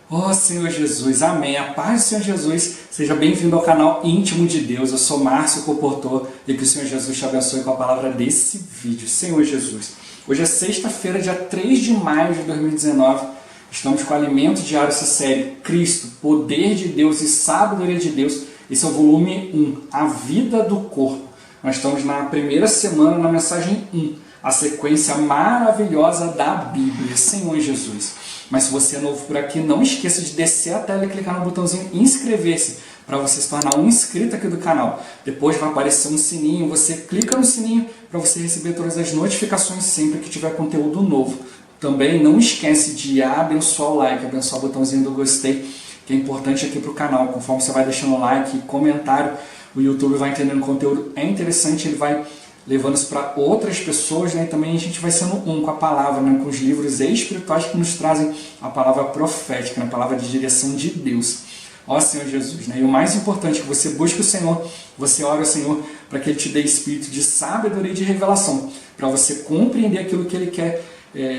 Ó Senhor Jesus, amém. A paz do Senhor Jesus, seja bem-vindo ao canal Íntimo de Deus. Eu sou Márcio Comportor e que o Senhor Jesus te abençoe com a palavra desse vídeo. Senhor Jesus, hoje é sexta-feira, dia 3 de maio de 2019. Estamos com o Alimento Diário, essa série Cristo, Poder de Deus e Sabedoria de Deus. Esse é o volume 1, A Vida do Corpo. Nós estamos na primeira semana na mensagem 1, a sequência maravilhosa da Bíblia. Senhor Jesus. Mas se você é novo por aqui, não esqueça de descer a tela e clicar no botãozinho inscrever-se para você se tornar um inscrito aqui do canal. Depois vai aparecer um sininho, você clica no sininho para você receber todas as notificações sempre que tiver conteúdo novo. Também não esquece de abençoar o like, abençoar o botãozinho do gostei, que é importante aqui para o canal. Conforme você vai deixando like e comentário, o YouTube vai entendendo o conteúdo é interessante, ele vai levando isso para outras pessoas, né? E também a gente vai sendo um com a palavra, né? Com os livros espirituais que nos trazem a palavra profética, né? A palavra de direção de Deus. Ó Senhor Jesus, né? E o mais importante é que você busque o Senhor, você ore ao Senhor para que Ele te dê espírito de sabedoria e de revelação, para você compreender aquilo que Ele quer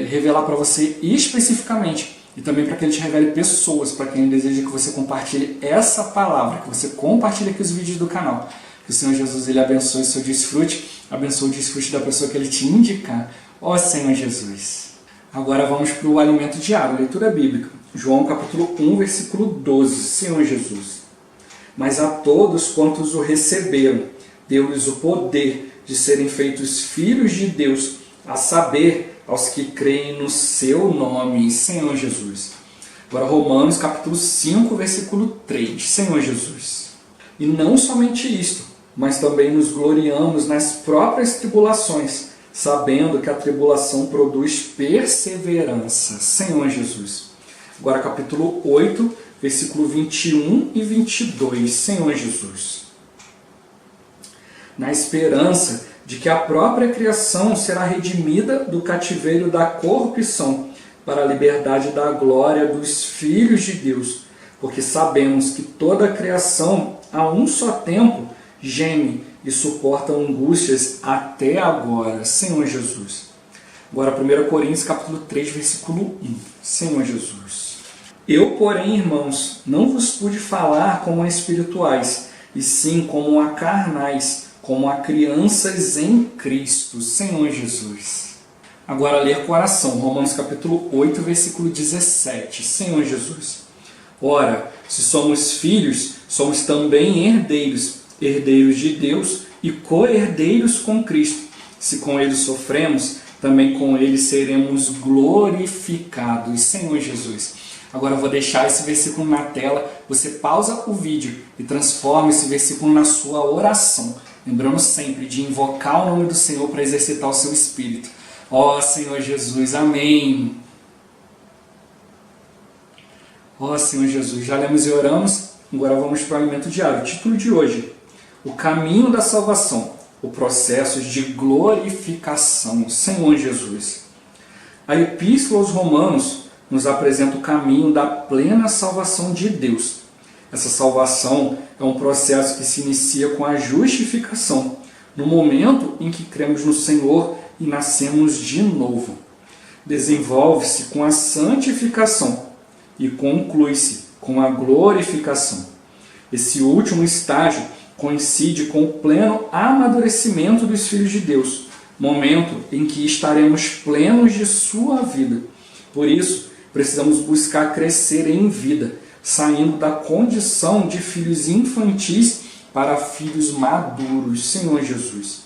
revelar para você especificamente, e também para que Ele te revele pessoas, para quem deseja que você compartilhe essa palavra, que você compartilhe aqui os vídeos do canal. Que o Senhor Jesus Ele abençoe o seu desfrute, abençoe o desfrute da pessoa que Ele te indicar. Ó Senhor Jesus. Agora vamos para o alimento diário, leitura bíblica. João capítulo 1, versículo 12. Senhor Jesus. Mas a todos quantos o receberam, deu-lhes o poder de serem feitos filhos de Deus, a saber, aos que creem no seu nome. Senhor Jesus. Agora Romanos capítulo 5, versículo 3. Senhor Jesus. E não somente isto, mas também nos gloriamos nas próprias tribulações, sabendo que a tribulação produz perseverança. Senhor Jesus. Agora capítulo 8, versículo 21 e 22. Senhor Jesus. Na esperança de que a própria criação será redimida do cativeiro da corrupção para a liberdade da glória dos filhos de Deus, porque sabemos que toda a criação, a um só tempo, geme e suporta angústias até agora. Senhor Jesus. Agora 1 Coríntios capítulo 3, versículo 1. Senhor Jesus. Eu, porém, irmãos, não vos pude falar como a espirituais, e sim como a carnais, como a crianças em Cristo. Senhor Jesus. Agora ler com oração. Romanos capítulo 8, versículo 17. Senhor Jesus. Ora, se somos filhos, somos também herdeiros, herdeiros de Deus e co-herdeiros com Cristo. Se com Ele sofremos, também com Ele seremos glorificados. Senhor Jesus. Agora eu vou deixar esse versículo na tela, você pausa o vídeo e transforma esse versículo na sua oração. Lembrando sempre de invocar o nome do Senhor para exercitar o seu espírito. Ó Senhor Jesus, amém. Ó Senhor Jesus, já lemos e oramos, agora vamos para o alimento diário. O título de hoje, o caminho da salvação, o processo de glorificação. Senhor Jesus. A Epístola aos Romanos nos apresenta o caminho da plena salvação de Deus. Essa salvação é um processo que se inicia com a justificação, no momento em que cremos no Senhor e nascemos de novo. Desenvolve-se com a santificação e conclui-se com a glorificação. Esse último estágio coincide com o pleno amadurecimento dos filhos de Deus, momento em que estaremos plenos de sua vida. Por isso, precisamos buscar crescer em vida, saindo da condição de filhos infantis para filhos maduros. Senhor Jesus.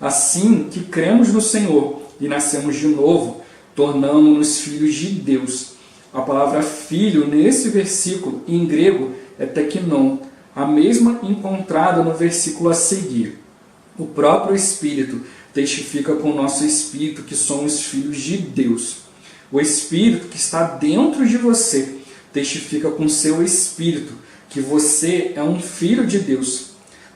Assim que cremos no Senhor e nascemos de novo, tornamos-nos filhos de Deus. A palavra filho nesse versículo, em grego, é teknon, a mesma encontrada no versículo a seguir. O próprio Espírito testifica com o nosso espírito que somos filhos de Deus. O Espírito que está dentro de você testifica com seu espírito que você é um filho de Deus.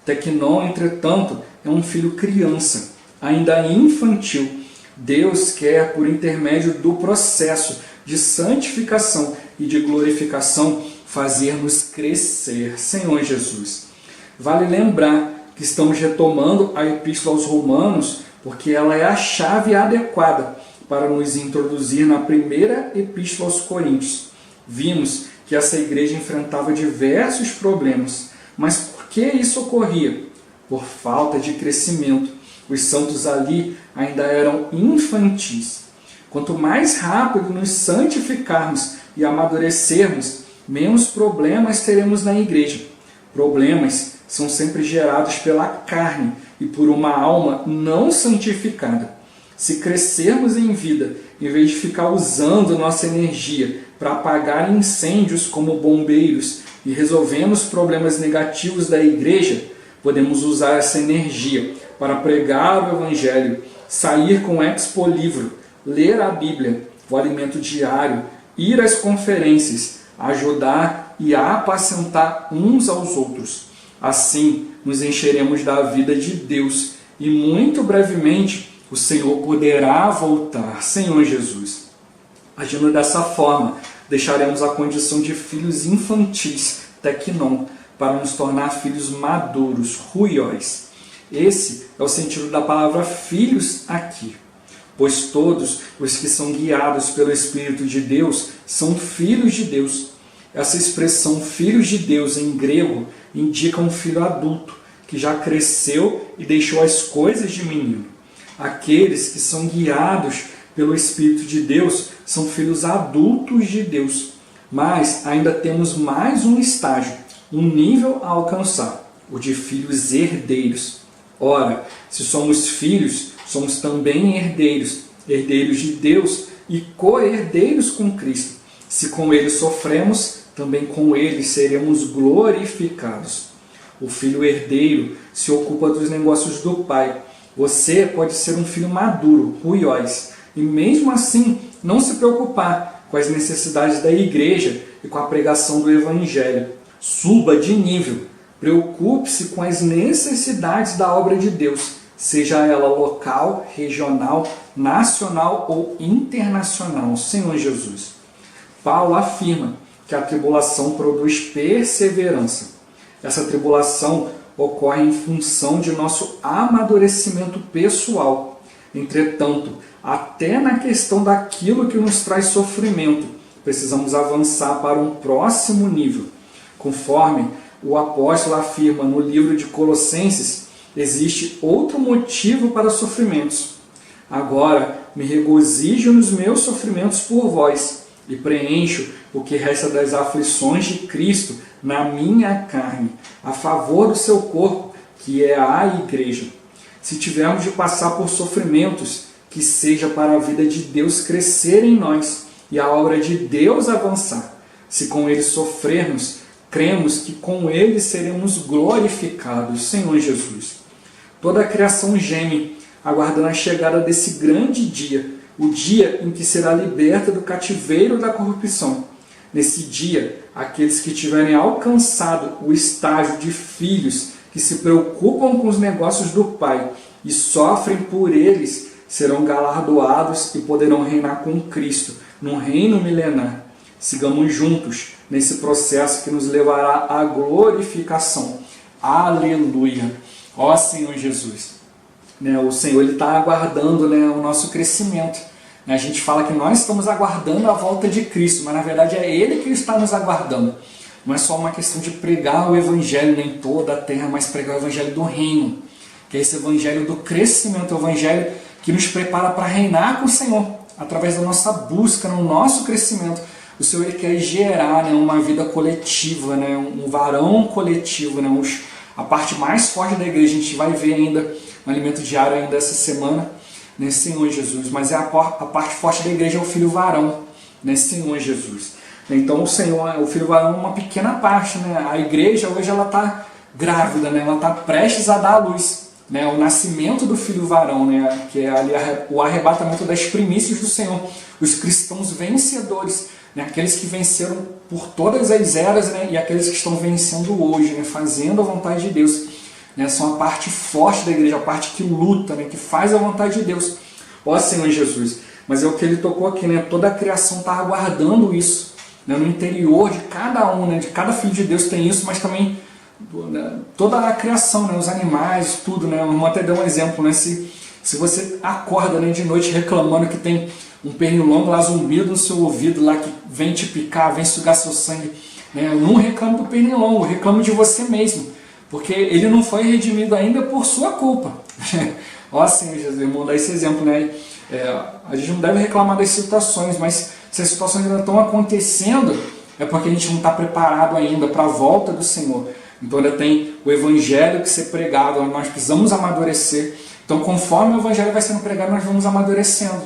Teknon, entretanto, é um filho criança, ainda infantil. Deus quer, por intermédio do processo de santificação e de glorificação, fazer-nos crescer. Senhor Jesus. Vale lembrar que estamos retomando a Epístola aos Romanos, porque ela é a chave adequada para nos introduzir na primeira Epístola aos Coríntios. Vimos que essa igreja enfrentava diversos problemas. Mas por que isso ocorria? Por falta de crescimento. Os santos ali ainda eram infantis. Quanto mais rápido nos santificarmos e amadurecermos, menos problemas teremos na igreja. Problemas são sempre gerados pela carne e por uma alma não santificada. Se crescermos em vida, em vez de ficar usando nossa energia para apagar incêndios como bombeiros e resolvendo os problemas negativos da igreja, podemos usar essa energia para pregar o Evangelho, sair com Expo Livro, ler a Bíblia, o alimento diário, ir às conferências, ajudar e apacentar uns aos outros. Assim, nos encheremos da vida de Deus e muito brevemente o Senhor poderá voltar. Senhor Jesus. Agindo dessa forma, deixaremos a condição de filhos infantis, teknon, para nos tornar filhos maduros, ruióis. Esse é o sentido da palavra filhos aqui. Pois todos os que são guiados pelo Espírito de Deus são filhos de Deus. Essa expressão filhos de Deus em grego indica um filho adulto, que já cresceu e deixou as coisas de menino. Aqueles que são guiados pelo Espírito de Deus são filhos adultos de Deus. Mas ainda temos mais um estágio, um nível a alcançar, o de filhos herdeiros. Ora, se somos filhos, somos também herdeiros, herdeiros de Deus e co-herdeiros com Cristo. Se com Ele sofremos, também com Ele seremos glorificados. O filho herdeiro se ocupa dos negócios do Pai. Você pode ser um filho maduro, ruióis, e mesmo assim não se preocupar com as necessidades da igreja e com a pregação do Evangelho. Suba de nível. Preocupe-se com as necessidades da obra de Deus, seja ela local, regional, nacional ou internacional. Senhor Jesus. Paulo afirma que a tribulação produz perseverança. Essa tribulação ocorre em função de nosso amadurecimento pessoal. Entretanto, até na questão daquilo que nos traz sofrimento, precisamos avançar para um próximo nível. Conforme o apóstolo afirma no livro de Colossenses, existe outro motivo para sofrimentos. Agora me regozijo nos meus sofrimentos por vós e preencho o que resta das aflições de Cristo na minha carne, a favor do seu corpo, que é a igreja. Se tivermos de passar por sofrimentos, que seja para a vida de Deus crescer em nós e a obra de Deus avançar. Se com ele sofrermos, cremos que com ele seremos glorificados. Senhor Jesus. Toda a criação geme, aguardando a chegada desse grande dia, o dia em que será liberta do cativeiro da corrupção. Nesse dia, aqueles que tiverem alcançado o estágio de filhos que se preocupam com os negócios do Pai e sofrem por eles, serão galardoados e poderão reinar com Cristo num reino milenar. Sigamos juntos nesse processo que nos levará à glorificação. Aleluia! Ó Senhor Jesus! O Senhor está aguardando o nosso crescimento. A gente fala que nós estamos aguardando a volta de Cristo, mas na verdade é Ele que está nos aguardando. Não é só uma questão de pregar o Evangelho em toda a terra, mas pregar o Evangelho do reino, que é esse Evangelho do crescimento, o Evangelho que nos prepara para reinar com o Senhor, através da nossa busca, no nosso crescimento. O Senhor ele quer gerar uma vida coletiva, um varão coletivo. A parte mais forte da igreja, a gente vai ver ainda no alimento diário ainda essa semana, Senhor Jesus. Mas a parte forte da igreja é o filho varão, Senhor Jesus. Então o filho varão é uma pequena parte. A igreja hoje ela está grávida, ela está prestes a dar à luz. O nascimento do filho varão, que é ali o arrebatamento das primícias do Senhor. Os cristãos vencedores, aqueles que venceram por todas as eras, e aqueles que estão vencendo hoje, fazendo a vontade de Deus. São a parte forte da igreja, a parte que luta, que faz a vontade de Deus. Ó Senhor Jesus, mas é o que ele tocou aqui, toda a criação está aguardando isso. No interior de cada um, de cada filho de Deus tem isso, mas também toda a criação, os animais, tudo. O irmão até deu um exemplo, se Se você acorda, né, de noite reclamando que tem um pernilongo lá zumbido no seu ouvido, lá que vem te picar, vem sugar seu sangue, né, eu não reclamo do pernilongo, eu reclamo de você mesmo, porque ele não foi redimido ainda por sua culpa. Ó, Senhor Jesus, irmão, dá esse exemplo, né? A gente não deve reclamar das situações, mas se as situações ainda estão acontecendo, é porque a gente não está preparado ainda para a volta do Senhor. Então ainda tem o Evangelho que ser pregado, nós precisamos amadurecer. Então conforme o Evangelho vai sendo pregado, nós vamos amadurecendo,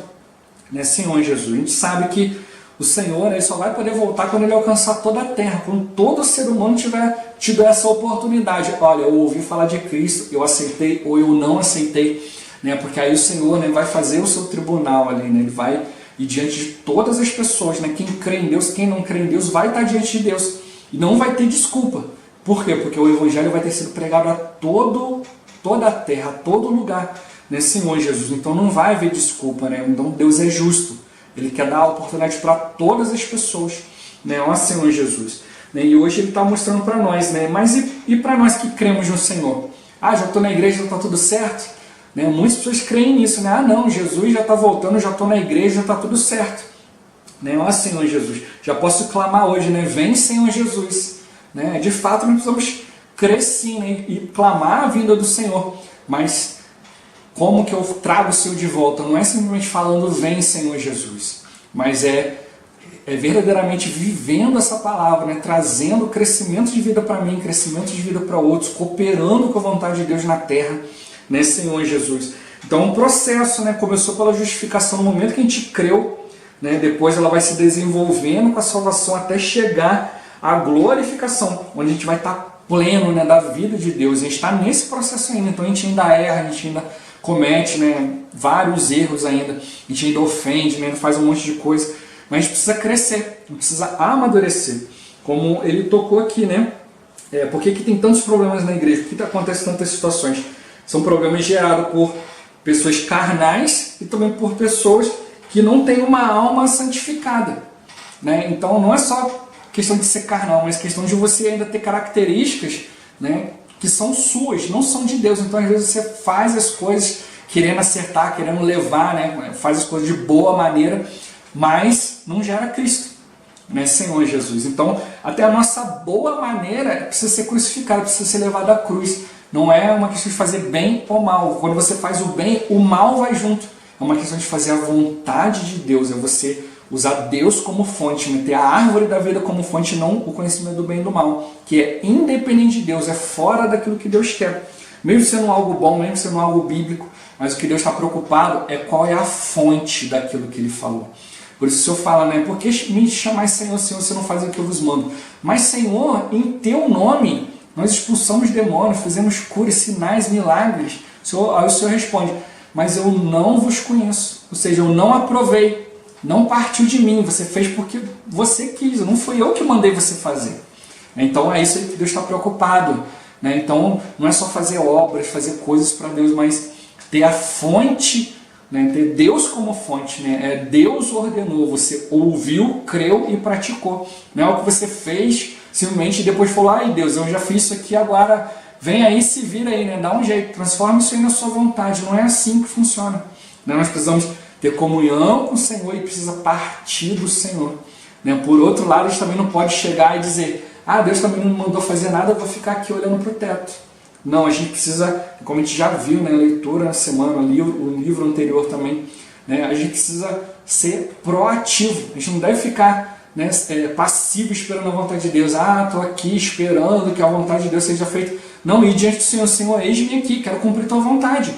né, Senhor Jesus? A gente sabe que o Senhor, ele só vai poder voltar quando ele alcançar toda a terra, quando todo ser humano tiver tido essa oportunidade. Olha, eu ouvi falar de Cristo, eu aceitei ou eu não aceitei, né? Porque aí o Senhor, né, vai fazer o seu tribunal ali, né? Ele vai ir diante de todas as pessoas, né? Quem crê em Deus, quem não crê em Deus, vai estar diante de Deus e não vai ter desculpa. Por quê? Porque o Evangelho vai ter sido pregado a toda a terra, a todo lugar, né, Senhor Jesus? Então não vai haver desculpa, né? Então Deus é justo. Ele quer dar a oportunidade para todas as pessoas, né? Ó Senhor Jesus. Né? E hoje Ele está mostrando para nós, né? Mas e para nós que cremos no Senhor? Ah, já estou na igreja, já está tudo certo? Né? Muitas pessoas creem nisso, né? Ah não, Jesus já está voltando, já estou na igreja, já está tudo certo. Né? Ó Senhor Jesus, já posso clamar hoje, né? Vem Senhor Jesus. Né? De fato, nós precisamos crer sim, né? E clamar a vinda do Senhor. Mas como que eu trago o Senhor de volta? Não é simplesmente falando vem Senhor Jesus, mas é verdadeiramente vivendo essa palavra, né? Trazendo crescimento de vida para mim, crescimento de vida para outros, cooperando com a vontade de Deus na terra, né, Senhor Jesus? Então um processo, né? Começou pela justificação no momento que a gente creu, né? Depois ela vai se desenvolvendo com a salvação até chegar à glorificação, onde a gente vai estar pleno, né, da vida de Deus. A gente está nesse processo ainda, então a gente ainda erra, a gente ainda comete, né, vários erros ainda, a gente ainda ofende, né, ainda faz um monte de coisa, mas a gente precisa crescer, a gente precisa amadurecer, como ele tocou aqui, né? Por que tem tantos problemas na igreja? Por que acontecem tantas situações? São problemas gerados por pessoas carnais e também por pessoas que não têm uma alma santificada, né? Então não é só questão de ser carnal, mas questão de você ainda ter características, né, que são suas, não são de Deus. Então às vezes você faz as coisas querendo acertar, querendo levar, né, faz as coisas de boa maneira, mas não gera Cristo, né, Senhor Jesus? Então até a nossa boa maneira precisa ser crucificada, precisa ser levada à cruz. Não é uma questão de fazer bem ou mal. Quando você faz o bem, o mal vai junto. É uma questão de fazer a vontade de Deus, é você usar Deus como fonte, ter a árvore da vida como fonte, não o conhecimento do bem e do mal, que é independente de Deus, é fora daquilo que Deus quer. Mesmo sendo algo bom, mesmo sendo algo bíblico, mas o que Deus está preocupado é qual é a fonte daquilo que Ele falou. Por isso o Senhor fala, né? Por que me chamais Senhor, Senhor, você não faz o que eu vos mando? Mas Senhor, em Teu nome, nós expulsamos demônios, fizemos curas, sinais, milagres. Aí o Senhor responde, mas eu não vos conheço. Ou seja, eu não aprovei. Não partiu de mim, você fez porque você quis, não fui eu que mandei você fazer. Então é isso que Deus está preocupado, né? Então não é só fazer obras, fazer coisas para Deus, mas ter a fonte, né? Ter Deus como fonte, né? Deus ordenou, você ouviu, creu e praticou. Não é o que você fez simplesmente e depois falou, ai Deus, eu já fiz isso aqui, agora vem aí, se vira aí, né? Dá um jeito, transforma isso aí na sua vontade. Não é assim que funciona, né? Nós precisamos ter comunhão com o Senhor e precisa partir do Senhor, né? Por outro lado, a gente também não pode chegar e dizer, ah, Deus também não me mandou fazer nada, eu vou ficar aqui olhando para o teto. Não, a gente precisa, como a gente já viu, né, leitura na semana, o livro anterior também, né, a gente precisa ser proativo. A gente não deve ficar, né, passivo esperando a vontade de Deus. Ah, estou aqui esperando que a vontade de Deus seja feita. Não, ir diante do Senhor, Senhor, eis-me aqui, quero cumprir tua vontade.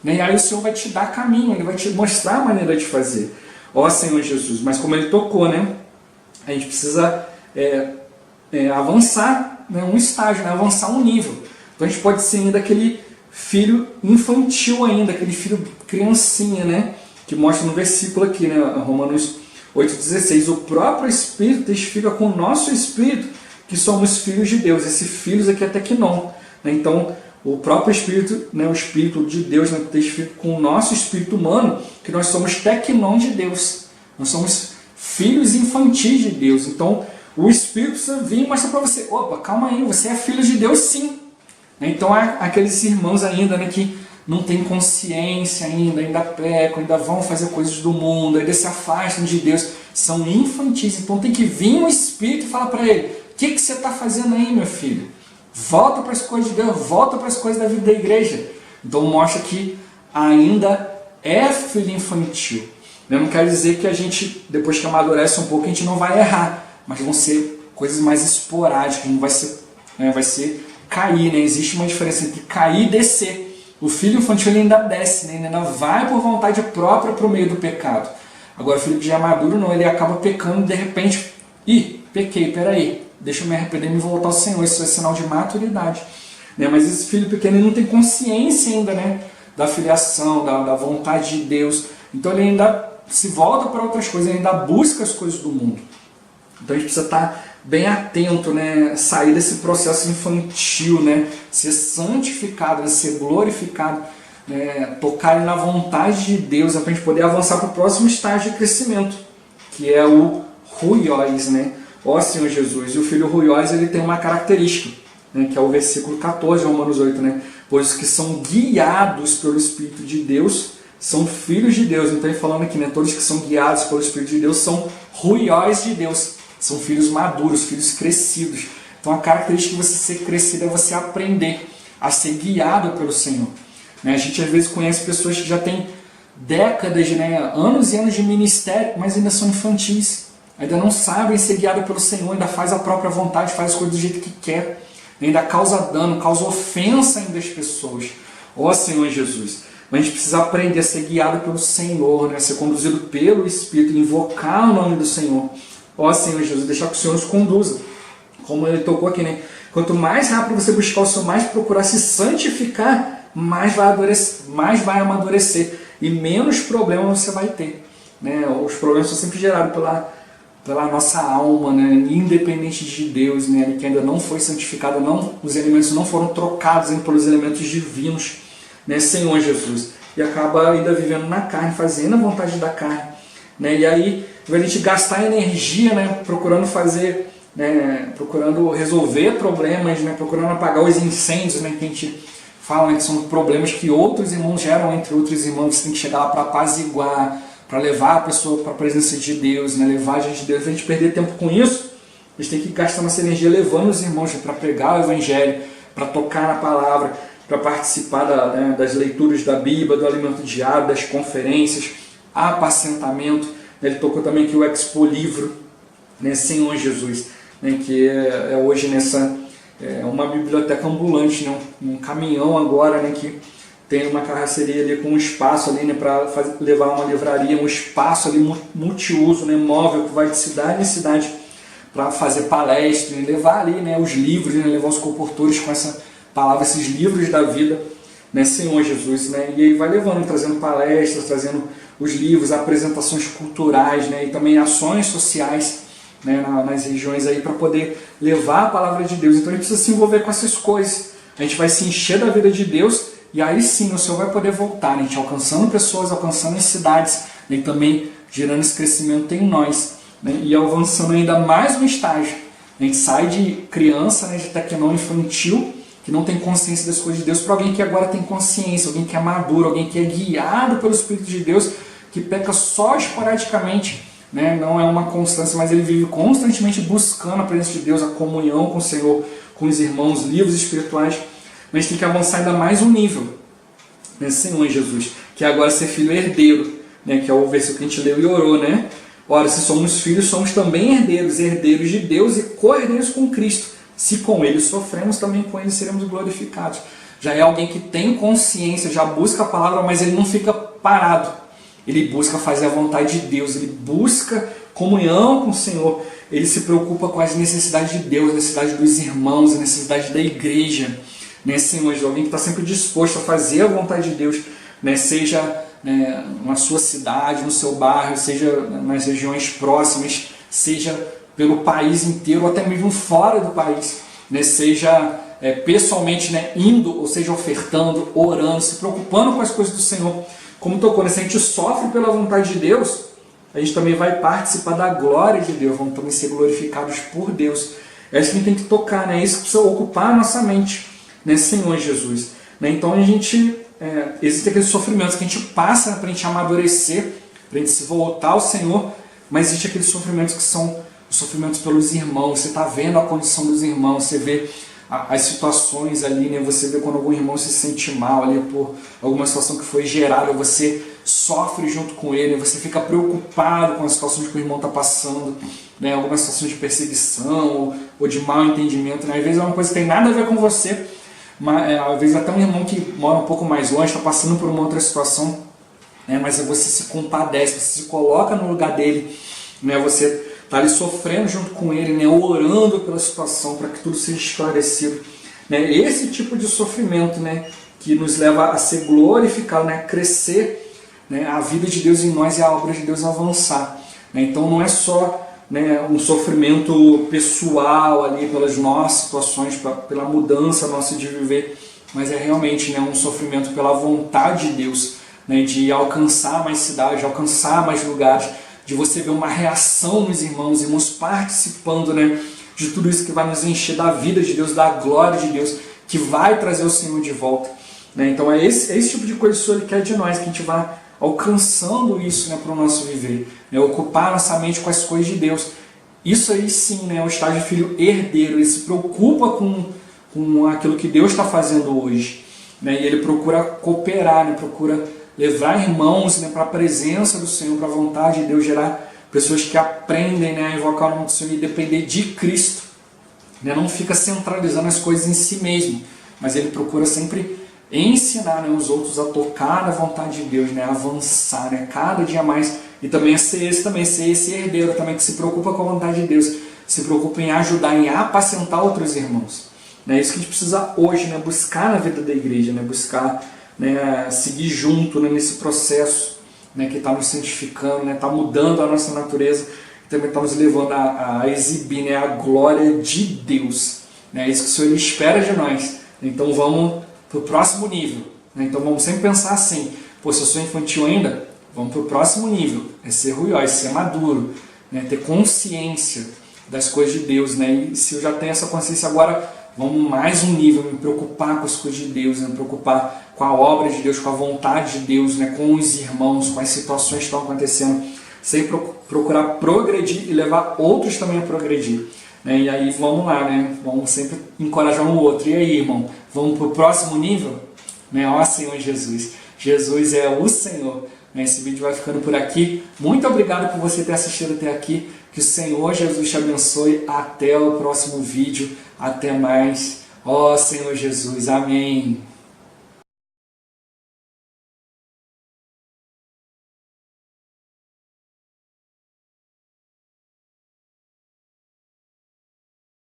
E aí o Senhor vai te dar caminho, Ele vai te mostrar a maneira de fazer. Ó Senhor Jesus, mas como Ele tocou, né? A gente precisa avançar, né, um estágio, né, avançar um nível. Então a gente pode ser ainda aquele filho infantil ainda, aquele filho criancinha, né? Que mostra no versículo aqui, né, Romanos 8,16. O próprio Espírito testifica com o nosso Espírito que somos filhos de Deus. Esse filhos aqui é tequinon, né? Então o próprio Espírito, né, o Espírito de Deus, né, testifica com o nosso espírito humano que nós somos tequinon de Deus. Nós somos filhos infantis de Deus. Então o Espírito precisa vir e mostrar para você, opa, calma aí, você é filho de Deus sim. Então há aqueles irmãos ainda, né, que não têm consciência ainda pecam, ainda vão fazer coisas do mundo, ainda se afastam de Deus, são infantis. Então tem que vir um Espírito e falar para ele: o que você está fazendo aí, meu filho? Volta para as coisas de Deus, volta para as coisas da vida da igreja. Então mostra que ainda é filho infantil. Eu não quero dizer que a gente, depois que amadurece um pouco, a gente não vai errar, mas vão ser coisas mais esporádicas, não vai ser, vai ser cair, né? Existe uma diferença entre cair e descer. O filho infantil ele ainda desce, né? Ele ainda vai por vontade própria para o meio do pecado. Agora o filho que já é maduro não, ele acaba pecando de repente. Pequei, peraí, deixa eu me arrepender e me voltar ao Senhor. Isso é sinal de maturidade, né? Mas esse filho pequeno ele não tem consciência ainda, né? Da filiação, da vontade de Deus. Então ele ainda se volta para outras coisas, ele ainda busca as coisas do mundo. Então a gente precisa estar bem atento, né? Sair desse processo infantil, né? Ser santificado, né? Ser glorificado, né? Tocar na vontade de Deus, para a gente poder avançar para o próximo estágio de crescimento, que é o ruiós, né? Ó Senhor Jesus. E o filho ruiós ele tem uma característica, né? Que é o versículo 14 de Romanos 8, né? Pois os que são guiados pelo Espírito de Deus são filhos de Deus. Então ele falando aqui, né? Todos que são guiados pelo Espírito de Deus são ruiós de Deus. São filhos maduros, filhos crescidos. Então a característica de você ser crescido é você aprender a ser guiado pelo Senhor. A gente às vezes conhece pessoas que já têm décadas, né, anos e anos de ministério, mas ainda são infantis. Ainda não sabem ser guiados pelo Senhor, ainda faz a própria vontade, faz as coisas do jeito que quer. Ainda causa dano, causa ofensa ainda às pessoas. Ó Senhor Jesus, mas a gente precisa aprender a ser guiado pelo Senhor, né, ser conduzido pelo Espírito, invocar o nome do Senhor. Ó Senhor Jesus, deixar que o Senhor nos conduza. Como ele tocou aqui, né? Quanto mais rápido você buscar o Senhor, mais procurar se santificar, mais vai amadurecer. E menos problemas você vai ter, né? Os problemas são sempre gerados pela nossa alma, né? Independente de Deus, né? Que ainda não foi santificado, os elementos não foram trocados pelos elementos divinos, né? Senhor Jesus. E acaba ainda vivendo na carne, fazendo a vontade da carne, né? E aí a gente gastar energia, né, procurando fazer, né, procurando resolver problemas, né, procurando apagar os incêndios, né, que a gente fala, né, que são problemas que outros irmãos geram entre outros irmãos. Você tem que chegar lá para apaziguar, para levar a pessoa para a presença de Deus, né, levar a gente de Deus. Se a gente perder tempo com isso, a gente tem que gastar nossa energia levando os irmãos, né, para pregar o Evangelho, para tocar na palavra, para participar das leituras da Bíblia, do alimento diário, das conferências, apacentamento. Ele tocou também aqui o Expo Livro, né, Senhor Jesus, né, que é hoje uma biblioteca ambulante, né, um caminhão agora, né, que tem uma carroceria ali com um espaço ali, né, para levar uma livraria, um espaço ali multiuso, né, móvel, que vai de cidade em cidade para fazer palestra, né, levar ali, né, os livros, né, levar os comportores com essa palavra, esses livros da vida, né, Senhor Jesus, né, e aí vai levando, trazendo palestras, trazendo os livros, apresentações culturais, né, e também ações sociais, né, nas regiões aí para poder levar a palavra de Deus. Então a gente precisa se envolver com essas coisas. A gente vai se encher da vida de Deus e aí sim o Senhor vai poder voltar, né, a gente alcançando pessoas, alcançando as cidades, né, e também gerando esse crescimento em nós, né, e avançando ainda mais um estágio. A gente sai de criança, né, de tecnô infantil, que não tem consciência das coisas de Deus, para alguém que agora tem consciência, alguém que é maduro, alguém que é guiado pelo Espírito de Deus, que peca só esporadicamente, né? Não é uma constância, mas ele vive constantemente buscando a presença de Deus, a comunhão com o Senhor, com os irmãos, livros espirituais. Mas a gente tem que avançar ainda mais um nível, né, Senhor Jesus, que é agora ser filho herdeiro, né, que é o versículo que a gente leu e orou, né? Ora, se somos filhos, somos também herdeiros, herdeiros de Deus e co-herdeiros com Cristo. Se com Ele sofremos, também com Ele seremos glorificados. Já é alguém que tem consciência, já busca a palavra, mas ele não fica parado. Ele busca fazer a vontade de Deus, ele busca comunhão com o Senhor. Ele se preocupa com as necessidades de Deus, as necessidades dos irmãos, as necessidades da igreja. Né, Senhor, alguém que está sempre disposto a fazer a vontade de Deus, né, seja na sua cidade, no seu bairro, seja nas regiões próximas, seja pelo país inteiro, ou até mesmo fora do país, né, seja pessoalmente, né, indo, ou seja, ofertando, orando, se preocupando com as coisas do Senhor. Como tocou, né, se a gente sofre pela vontade de Deus, a gente também vai participar da glória de Deus, vamos também ser glorificados por Deus. É isso que a gente tem que tocar, né? É isso que precisa ocupar a nossa mente, né, Senhor Jesus. Né? Então a gente existem aqueles sofrimentos que a gente passa para a gente amadurecer, para a gente se voltar ao Senhor, mas existem aqueles sofrimentos que são os sofrimentos pelos irmãos. Você está vendo a condição dos irmãos, você vê as situações ali, né? Você vê quando algum irmão se sente mal ali por alguma situação que foi gerada, você sofre junto com ele, você fica preocupado com as situações que o irmão está passando, né? Algumas situações de perseguição ou de mau entendimento, né? Às vezes é uma coisa que tem nada a ver com você, mas às vezes até um irmão que mora um pouco mais longe está passando por uma outra situação, né? Mas você se compadece, você se coloca no lugar dele, né? Você está ali sofrendo junto com ele, né? Orando pela situação para que tudo seja esclarecido, né? Esse tipo de sofrimento, né? Que nos leva a ser glorificado, né? A crescer, né? A vida de Deus em nós e a obra de Deus avançar, né? Então não é só, né, um sofrimento pessoal ali pelas nossas situações, pela mudança nossa de viver, mas é realmente, né, um sofrimento pela vontade de Deus, né, de alcançar mais cidades, de alcançar mais lugares, de você ver uma reação nos irmãos participando, né, de tudo isso que vai nos encher da vida de Deus, da glória de Deus, que vai trazer o Senhor de volta, né? Então é esse tipo de coisa que o Senhor quer de nós, que a gente vá alcançando isso, né, para o nosso viver, né, ocupar nossa mente com as coisas de Deus. Isso aí sim, né, é o estágio de filho herdeiro. Ele se preocupa com aquilo que Deus está fazendo hoje, né, e ele procura cooperar, né, procura levar irmãos, né, para a presença do Senhor, para a vontade de Deus, gerar pessoas que aprendem, né, a invocar o nome do Senhor e depender de Cristo, né, não fica centralizando as coisas em si mesmo, mas ele procura sempre ensinar, né, os outros a tocar na vontade de Deus, né, a avançar, né, cada dia mais, e também ser esse herdeiro também que se preocupa com a vontade de Deus, se preocupa em ajudar, em apacentar outros irmãos, né? É isso que a gente precisa hoje, né, buscar na vida da igreja, né, buscar, né, seguir junto, né, nesse processo, né, que está nos santificando, né, está mudando a nossa natureza, também está nos levando a exibir, né, a glória de Deus, né? É isso que o Senhor espera de nós. Então vamos para o próximo nível, né? Então vamos sempre pensar assim: pô, se eu sou infantil ainda, vamos para o próximo nível, é ser ruiós, é ser maduro, né? Ter consciência das coisas de Deus, né? E se eu já tenho essa consciência agora, vamos mais um nível, me preocupar com as coisas de Deus, né? Me preocupar com a obra de Deus, com a vontade de Deus, né? Com os irmãos, com as situações que estão acontecendo, sempre procurar progredir e levar outros também a progredir, né? E aí vamos lá, né? Vamos sempre encorajar um outro. E aí, irmão, vamos para o próximo nível? Né? Ó Senhor Jesus, Jesus é o Senhor. Esse vídeo vai ficando por aqui. Muito obrigado por você ter assistido até aqui. Que o Senhor Jesus te abençoe. Até o próximo vídeo. Até mais. Ó Senhor Jesus. Amém.